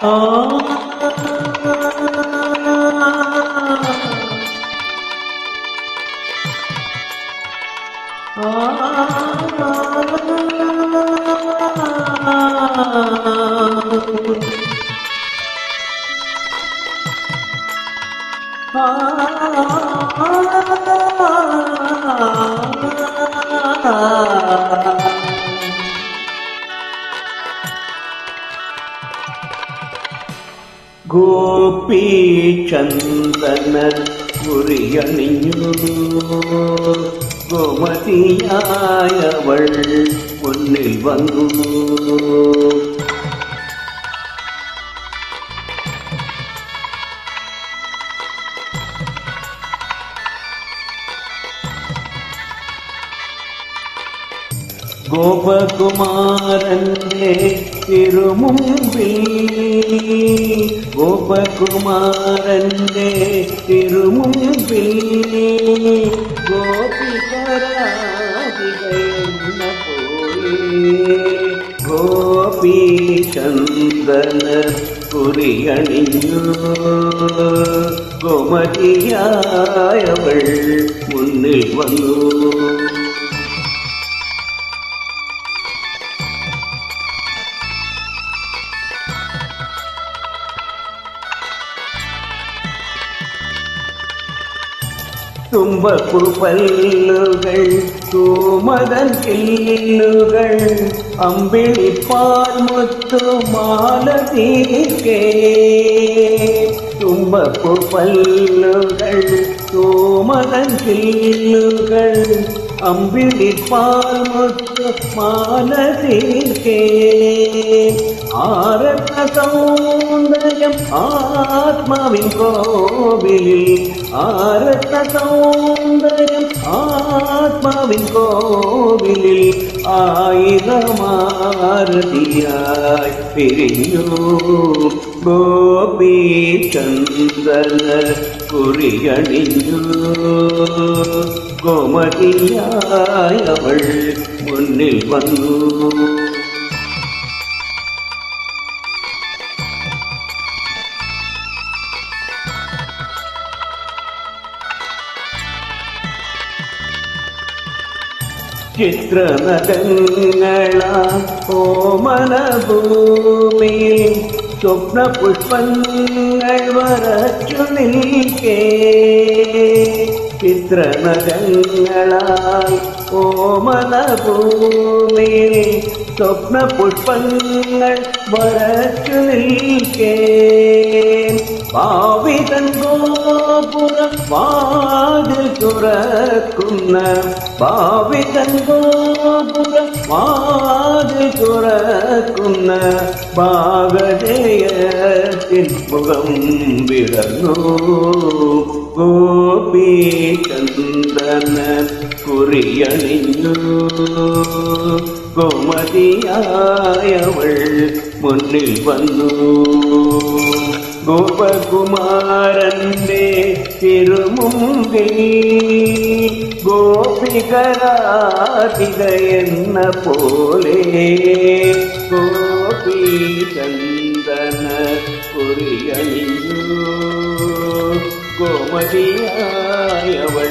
ആ ഗോപി ചന്ദന കുറിയണിഞ്ഞു ഗോമതിയായവൾ മുന്നിൽ വന്നു. ഗോപകുമാരന്റെ തിരുമുമ്പിൽ ഗോപകുമാരന്റെ തിരുമുമ്പിൽ ഗോപികരാധികയെന്ന പോലെ ഗോപി ചന്ദന കുറിയണിഞ്ഞു ഗോമതിയായവൾ മുന്നിൽ വന്നു. തുമ്പപ്പുപല്ലുകൾ തൂമതൻ കില്ലുകൾ അമ്പിളിപ്പാൽ മുത്തുമാല തീർക്കേ. തുമ്പപ്പുപല്ലുകൾ തൂമതൻ കില്ലുകൾ അമ്പിളിപ്പാൽ മുത്തുമാല തീർക്കേ. ആരത്ന സൗന്ദര്യം ആത്മാവിൻ കോവിലിൽ ആരത്ന സൗന്ദര്യം ആത്മാവിൻ കോവിലിൽ ആയിരമാരതിയായി പിരിഞ്ഞു ഗോപി ചന്ദന കുറിയണിഞ്ഞു ഗോമതിയായവൾ മുന്നിൽ വന്നു. ചിത്രനഗങ്ങളാ ഓമനഭൂമിയിൽ സ്വപ്നപുഷ്പങ്ങൾ വരച്ചു നിൽക്കേ. ചിത്രനഗങ്ങളായി ഓമനഭൂമിയിൽ സ്വപ്നപുഷ്പങ്ങൾ വരച്ചു നിൽക്കേ. ഭാവിതൻ ഗോപുരം വാതിൽ തുറക്കുന്ന ഭാവിതൻ ഗോപുരം വാതിൽ തുറക്കുന്ന ഭാഗജയത്തിൻ മുഖം വിടർന്നു ഗോപി ചന്ദന കുറിയണിഞ്ഞു ഗോമതിയായവൾ മുന്നിൽ വന്നു. ഗോപകുമാരന്റെ തിരുമുമ്പിൽ ഗോപികരാധികയെന്ന പോലെ ഗോപി ചന്ദന കുറിയണിഞ്ഞു ഗോമതിയായവൾ